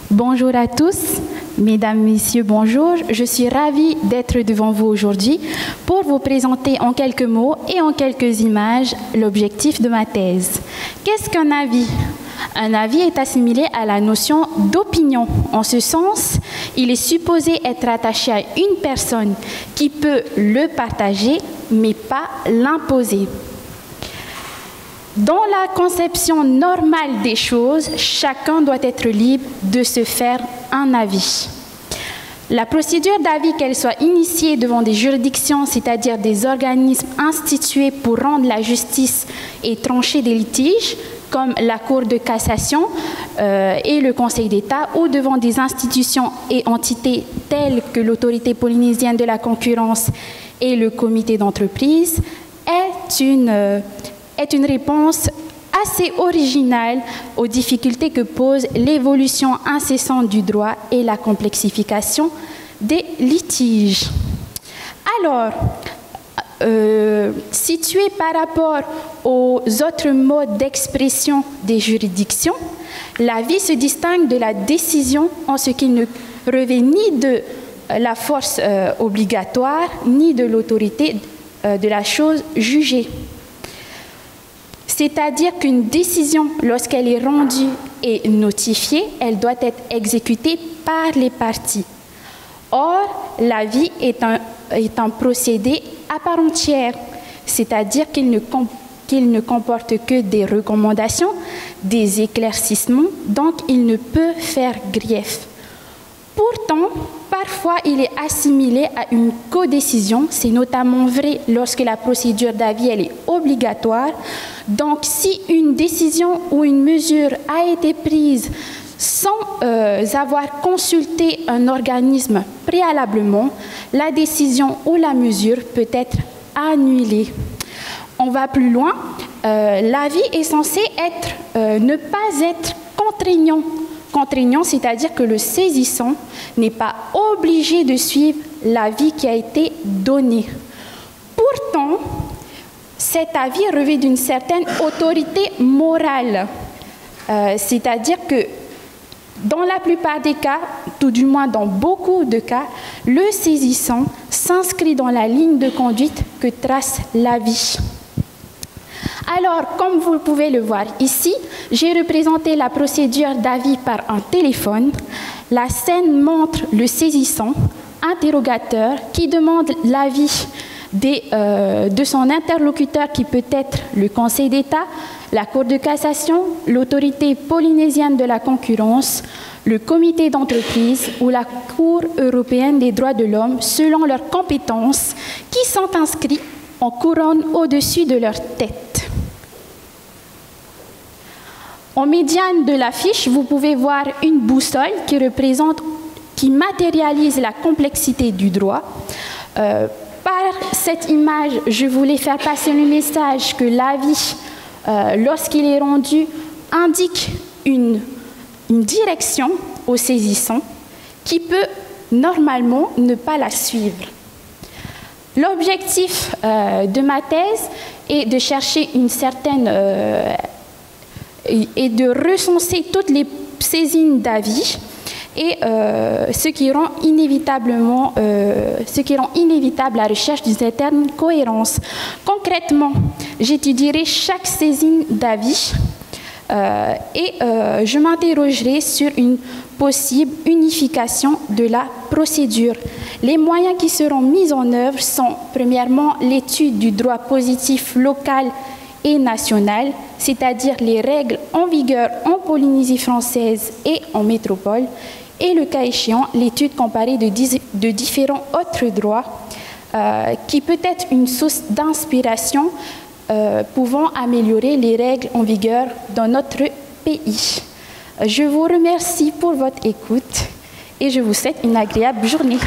Bonjour à tous, mesdames, messieurs, bonjour. Je suis ravie d'être devant vous aujourd'hui pour vous présenter en quelques mots et en quelques images l'objectif de ma thèse. Qu'est-ce qu'un avis ? Un avis est assimilé à la notion d'opinion. En ce sens, il est supposé être attaché à une personne qui peut le partager, mais pas l'imposer. Dans la conception normale des choses, chacun doit être libre de se faire un avis. La procédure d'avis, qu'elle soit initiée devant des juridictions, c'est-à-dire des organismes institués pour rendre la justice et trancher des litiges, comme la Cour de cassation et le Conseil d'État, ou devant des institutions et entités telles que l'Autorité polynésienne de la concurrence et le Comité d'entreprise, est une réponse assez originale aux difficultés que pose l'évolution incessante du droit et la complexification des litiges. Alors, situé par rapport aux autres modes d'expression des juridictions, l'avis se distingue de la décision en ce qu'il ne revêt ni de la force obligatoire, ni de l'autorité de la chose jugée. C'est-à-dire qu'une décision, lorsqu'elle est rendue et notifiée, elle doit être exécutée par les parties. Or, l'avis est un procédé à part entière, c'est-à-dire qu'il ne comporte que des recommandations, des éclaircissements, donc il ne peut faire grief. Pourtant, parfois, il est assimilé à une codécision. C'est notamment vrai lorsque la procédure d'avis elle est obligatoire. Donc, si une décision ou une mesure a été prise sans avoir consulté un organisme préalablement, la décision ou la mesure peut être annulée. On va plus loin. L'avis est censé ne pas être contraignant. Contraignant, c'est-à-dire que le saisissant n'est pas obligé de suivre l'avis qui a été donné. Pourtant, cet avis revêt d'une certaine autorité morale, c'est-à-dire que dans la plupart des cas, tout du moins dans beaucoup de cas, le saisissant s'inscrit dans la ligne de conduite que trace l'avis. Alors, comme vous pouvez le voir ici, j'ai représenté la procédure d'avis par un téléphone. La scène montre le saisissant, interrogateur, qui demande l'avis de son interlocuteur qui peut être le Conseil d'État, la Cour de cassation, l'Autorité polynésienne de la concurrence, le Comité d'entreprise ou la Cour européenne des droits de l'homme selon leurs compétences qui sont inscrits en couronne au-dessus de leur tête. En médiane de l'affiche, vous pouvez voir une boussole qui matérialise la complexité du droit. Par cette image, je voulais faire passer le message que l'avis, lorsqu'il est rendu, indique une direction au saisissant qui peut normalement ne pas la suivre. L'objectif de ma thèse est de chercher une certaine et de recenser toutes les saisines d'avis et ce qui rend inévitable la recherche d'une certaine cohérence. Concrètement, j'étudierai chaque saisine d'avis et je m'interrogerai sur une possible unification de la procédure. Les moyens qui seront mis en œuvre sont premièrement l'étude du droit positif local et national, c'est-à-dire les règles en vigueur en Polynésie française et en métropole, et le cas échéant, l'étude comparée de différents autres droits qui peut être une source d'inspiration pouvant améliorer les règles en vigueur dans notre pays. Je vous remercie pour votre écoute et je vous souhaite une agréable journée.